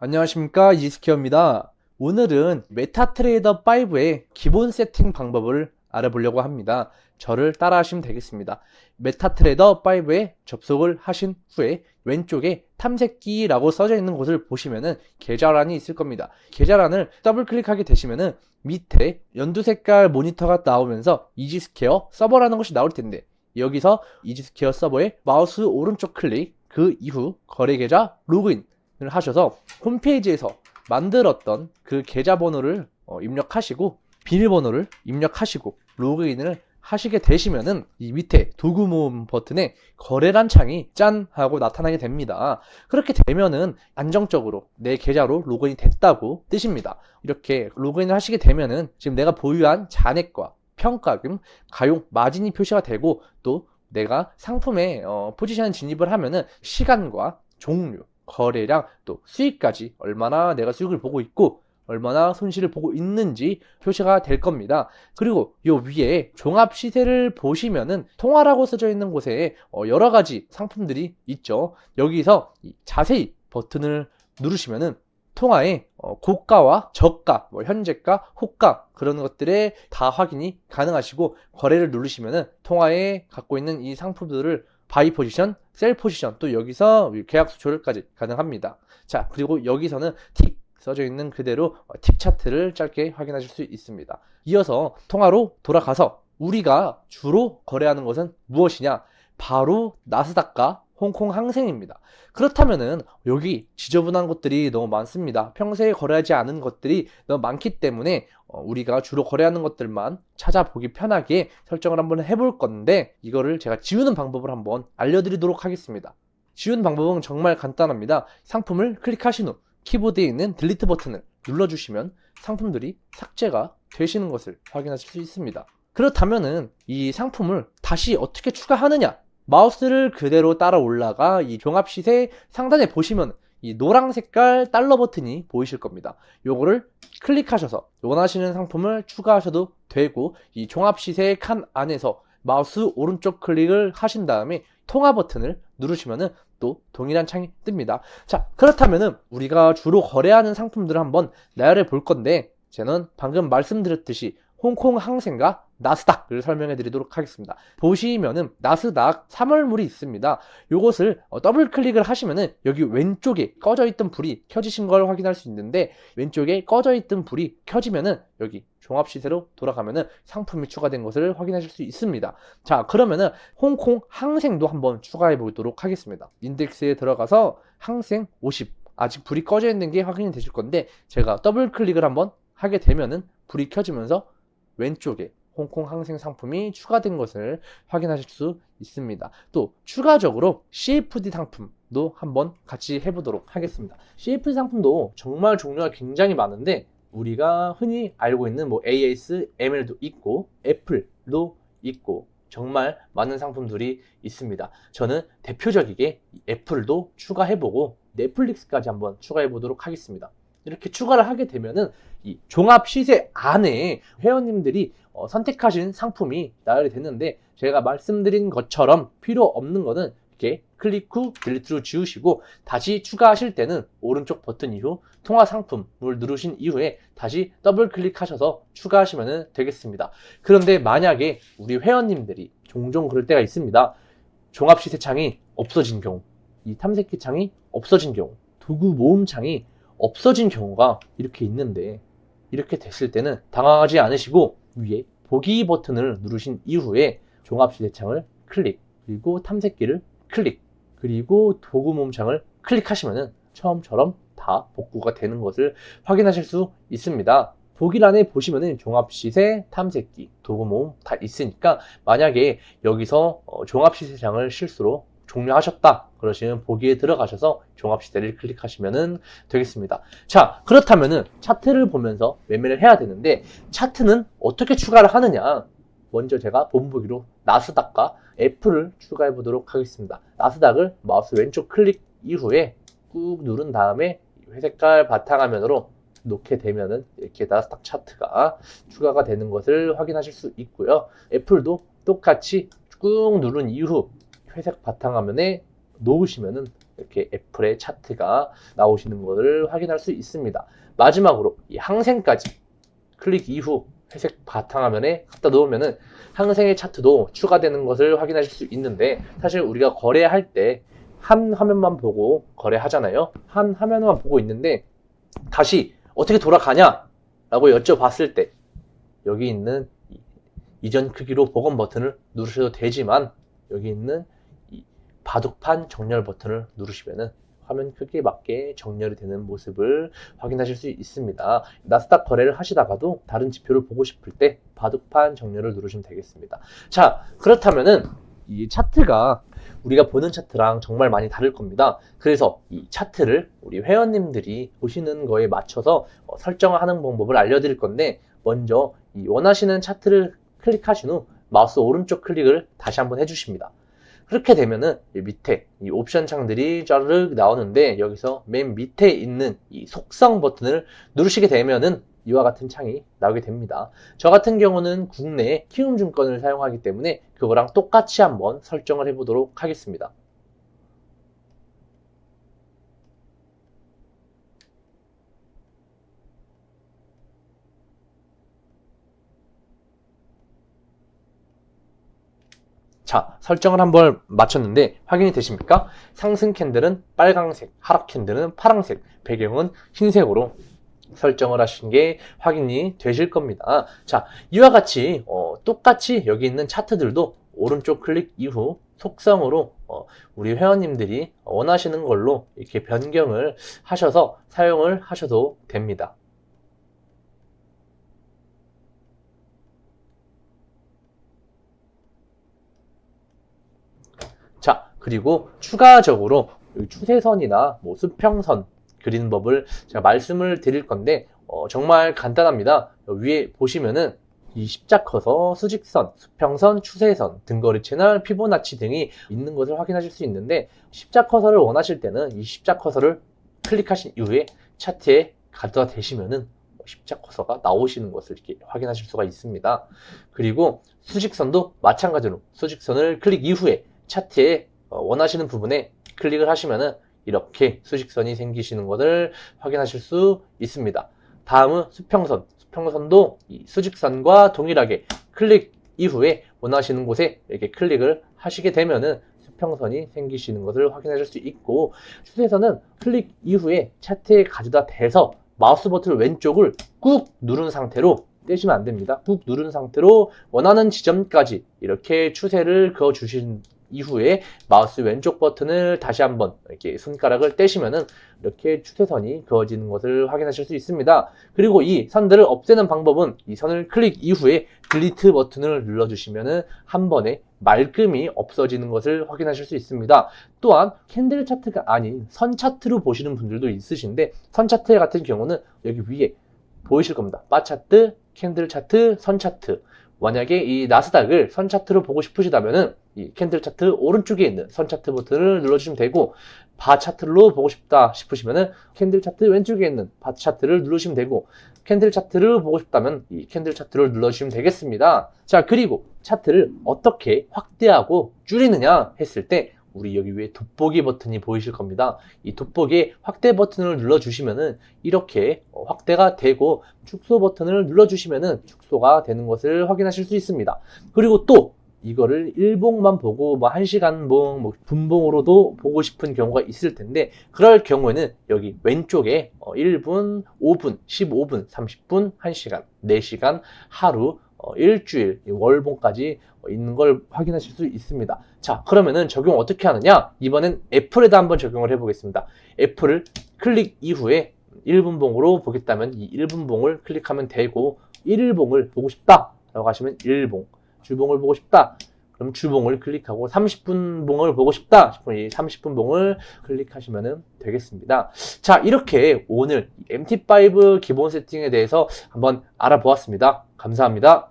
안녕하십니까, 이지스퀘어입니다. 오늘은 메타트레이더 5의 기본 세팅 방법을 알아보려고 합니다. 저를 따라 하시면 되겠습니다. 메타트레이더 5에 접속을 하신 후에 왼쪽에 탐색기라고 써져 있는 곳을 보시면은 계좌란이 있을 겁니다. 계좌란을 더블 클릭하게 되시면은 밑에 연두 색깔 모니터가 나오면서 이지스퀘어 서버라는 것이 나올 텐데, 여기서 이지스퀘어 서버에 마우스 오른쪽 클릭, 그 이후 거래계좌 로그인 을 하셔서 홈페이지에서 만들었던 그 계좌번호를 입력하시고 비밀번호를 입력하시고 로그인을 하시게 되시면은 이 밑에 도구 모음 버튼에 거래란 창이 짠 하고 나타나게 됩니다. 그렇게 되면은 안정적으로 내 계좌로 로그인이 됐다고 뜻입니다. 이렇게 로그인을 하시게 되면은 지금 내가 보유한 잔액과 평가금, 가용 마진이 표시가 되고, 또 내가 상품에 포지션 진입을 하면은 시간과 종류, 거래량, 또 수익까지 얼마나 내가 수익을 보고 있고 얼마나 손실을 보고 있는지 표시가 될 겁니다. 그리고 요 위에 종합 시세를 보시면은 통화라고 써져 있는 곳에 여러 가지 상품들이 있죠. 여기서 자세히 버튼을 누르시면은 통화의 고가와 저가, 현재가, 호가, 그런 것들에 다 확인이 가능하시고, 거래를 누르시면은 통화에 갖고 있는 이 상품들을 바이 포지션, 셀 포지션, 또 여기서 계약수 조절까지 가능합니다. 자, 그리고 여기서는 틱 써져 있는 그대로 틱 차트를 짧게 확인하실 수 있습니다. 이어서 통화로 돌아가서 우리가 주로 거래하는 것은 무엇이냐? 바로 나스닥과 홍콩 항생입니다. 그렇다면은 여기 지저분한 것들이 너무 많습니다. 평소에 거래하지 않은 것들이 너무 많기 때문에 우리가 주로 거래하는 것들만 찾아보기 편하게 설정을 한번 해볼 건데, 이거를 제가 지우는 방법을 한번 알려드리도록 하겠습니다. 지우는 방법은 정말 간단합니다. 상품을 클릭하신 후 키보드에 있는 딜리트 버튼을 눌러주시면 상품들이 삭제가 되시는 것을 확인하실 수 있습니다. 그렇다면은 이 상품을 다시 어떻게 추가하느냐? 마우스를 그대로 따라 올라가 이 종합시세 상단에 보시면 이 노란 색깔 달러 버튼이 보이실 겁니다. 요거를 클릭하셔서 원하시는 상품을 추가하셔도 되고, 이 종합시세 칸 안에서 마우스 오른쪽 클릭을 하신 다음에 통화 버튼을 누르시면은 또 동일한 창이 뜹니다. 자, 그렇다면은 우리가 주로 거래하는 상품들을 한번 나열해 볼 건데, 저는 방금 말씀드렸듯이 홍콩 항생과 나스닥을 설명해 드리도록 하겠습니다. 보시면은 나스닥 3월물이 있습니다. 요것을 더블 클릭을 하시면은 여기 왼쪽에 꺼져 있던 불이 켜지신 걸 확인할 수 있는데, 왼쪽에 꺼져 있던 불이 켜지면은 여기 종합 시세로 돌아가면은 상품이 추가된 것을 확인하실 수 있습니다. 자, 그러면은 홍콩 항생도 한번 추가해 보도록 하겠습니다. 인덱스에 들어가서 항생 50, 아직 불이 꺼져 있는 게 확인이 되실 건데, 제가 더블 클릭을 한번 하게 되면은 불이 켜지면서 왼쪽에 홍콩 항생 상품이 추가된 것을 확인하실 수 있습니다. 또 추가적으로 CFD 상품도 한번 같이 해보도록 하겠습니다. CFD 상품도 정말 종류가 굉장히 많은데, 우리가 흔히 알고 있는 ASML도 있고 애플도 있고 정말 많은 상품들이 있습니다. 저는 대표적이게 애플도 추가해보고 넷플릭스까지 한번 추가해보도록 하겠습니다. 이렇게 추가를 하게 되면은 이 종합 시세 안에 회원님들이 선택하신 상품이 나열이 됐는데, 제가 말씀드린 것처럼 필요 없는 거는 이렇게 클릭 후 딜리트로 지우시고, 다시 추가하실 때는 오른쪽 버튼 이후 통화 상품을 누르신 이후에 다시 더블 클릭하셔서 추가하시면 되겠습니다. 그런데 만약에 우리 회원님들이 종종 그럴 때가 있습니다. 종합 시세 창이 없어진 경우, 이 탐색기 창이 없어진 경우, 도구 모음 창이 없어진 경우가 이렇게 있는데, 이렇게 됐을 때는 당황하지 않으시고 위에 보기 버튼을 누르신 이후에 종합시세창을 클릭, 그리고 탐색기를 클릭, 그리고 도구 모음창을 클릭하시면 처음처럼 다 복구가 되는 것을 확인하실 수 있습니다. 보기란에 보시면은 종합시세, 탐색기, 도구 모음 다 있으니까, 만약에 여기서 종합시세창을 실수로 종료하셨다 그러시면 보기에 들어가셔서 종합시세를 클릭하시면 되겠습니다. 자, 그렇다면은 차트를 보면서 매매를 해야 되는데, 차트는 어떻게 추가를 하느냐? 먼저 제가 본보기로 나스닥과 애플을 추가해 보도록 하겠습니다. 나스닥을 마우스 왼쪽 클릭 이후에 꾹 누른 다음에 회색깔 바탕화면으로 놓게 되면은 이렇게 나스닥 차트가 추가가 되는 것을 확인하실 수 있고요. 애플도 똑같이 꾹 누른 이후 회색 바탕화면에 놓으시면은 이렇게 애플의 차트가 나오시는 것을 확인할 수 있습니다. 마지막으로 이 항생까지 클릭 이후 회색 바탕화면에 갖다 놓으면은 항생의 차트도 추가되는 것을 확인하실 수 있는데, 사실 우리가 거래할 때 한 화면만 보고 거래하잖아요. 한 화면만 보고 있는데 다시 어떻게 돌아가냐 라고 여쭤봤을 때 여기 있는 이전 크기로 복원 버튼을 누르셔도 되지만, 여기 있는 이 바둑판 정렬 버튼을 누르시면은 화면 크기에 맞게 정렬이 되는 모습을 확인하실 수 있습니다. 나스닥 거래를 하시다가도 다른 지표를 보고 싶을 때 바둑판 정렬을 누르시면 되겠습니다. 자, 그렇다면은 이 차트가 우리가 보는 차트랑 정말 많이 다를 겁니다. 그래서 이 차트를 우리 회원님들이 보시는 거에 맞춰서 설정을 하는 방법을 알려드릴 건데, 먼저 이 원하시는 차트를 클릭하신 후 마우스 오른쪽 클릭을 다시 한번 해주십니다. 그렇게 되면은 밑에 이 옵션 창들이 쩌르륵 나오는데, 여기서 맨 밑에 있는 이 속성 버튼을 누르시게 되면은 이와 같은 창이 나오게 됩니다. 저 같은 경우는 국내 키움증권을 사용하기 때문에 그거랑 똑같이 한번 설정을 해보도록 하겠습니다. 자, 설정을 한번 마쳤는데 확인이 되십니까? 상승 캔들은 빨강색, 하락 캔들은 파랑색, 배경은 흰색으로 설정을 하신 게 확인이 되실 겁니다. 자, 이와 같이 똑같이 여기 있는 차트들도 오른쪽 클릭 이후 속성으로 우리 회원님들이 원하시는 걸로 이렇게 변경을 하셔서 사용을 하셔도 됩니다. 자, 그리고 추가적으로 추세선이나 뭐 수평선 그리는 법을 제가 말씀을 드릴 건데 정말 간단합니다. 위에 보시면은 이 십자커서, 수직선, 수평선, 추세선, 등거리 채널, 피보나치 등이 있는 것을 확인하실 수 있는데, 십자커서를 원하실 때는 이 십자커서를 클릭하신 이후에 차트에 가져다 대시면은 십자커서가 나오시는 것을 이렇게 확인하실 수가 있습니다. 그리고 수직선도 마찬가지로 수직선을 클릭 이후에 차트에 원하시는 부분에 클릭을 하시면은 이렇게 수직선이 생기시는 것을 확인하실 수 있습니다. 다음은 수평선. 수평선도 이 수직선과 동일하게 클릭 이후에 원하시는 곳에 이렇게 클릭을 하시게 되면은 수평선이 생기시는 것을 확인하실 수 있고, 추세선은 클릭 이후에 차트에 가져다 대서 마우스 버튼 왼쪽을 꾹 누른 상태로 떼시면 안 됩니다. 꾹 누른 상태로 원하는 지점까지 이렇게 추세를 그어 주신 이후에 마우스 왼쪽 버튼을 다시 한번 이렇게 손가락을 떼시면은 이렇게 추세선이 그어지는 것을 확인하실 수 있습니다. 그리고 이 선들을 없애는 방법은 이 선을 클릭 이후에 딜리트 버튼을 눌러주시면은 한 번에 말끔히 없어지는 것을 확인하실 수 있습니다. 또한 캔들 차트가 아닌 선 차트로 보시는 분들도 있으신데, 선 차트 같은 경우는 여기 위에 보이실 겁니다. 바 차트, 캔들 차트, 선 차트. 만약에 이 나스닥을 선 차트로 보고 싶으시다면은 이 캔들 차트 오른쪽에 있는 선 차트 버튼을 눌러주시면 되고, 바 차트로 보고 싶다 싶으시면은 캔들 차트 왼쪽에 있는 바 차트를 누르시면 되고, 캔들 차트를 보고 싶다면 이 캔들 차트를 눌러주시면 되겠습니다. 자, 그리고 차트를 어떻게 확대하고 줄이느냐 했을 때 우리 여기 위에 돋보기 버튼이 보이실 겁니다. 이 돋보기에 확대 버튼을 눌러주시면은 이렇게 확대가 되고, 축소 버튼을 눌러주시면은 축소가 되는 것을 확인하실 수 있습니다. 그리고 또 이거를 일봉만 보고 뭐 1시간 봉, 뭐 분봉으로도 보고 싶은 경우가 있을 텐데, 그럴 경우에는 여기 왼쪽에 1분, 5분, 15분, 30분, 1시간, 4시간, 하루, 일주일, 월봉까지 있는 걸 확인하실 수 있습니다. 자, 그러면은 적용 어떻게 하느냐? 이번엔 애플에다 한번 적용을 해보겠습니다. 애플을 클릭 이후에 1분봉으로 보겠다면 이 1분봉을 클릭하면 되고, 1일봉을 보고 싶다 라고 하시면 1봉, 주봉을 보고 싶다 그럼 주봉을 클릭하고, 30분 봉을 보고 싶다 싶으면 이 30분 봉을 클릭하시면 되겠습니다. 자, 이렇게 오늘 MT5 기본 세팅에 대해서 한번 알아보았습니다. 감사합니다.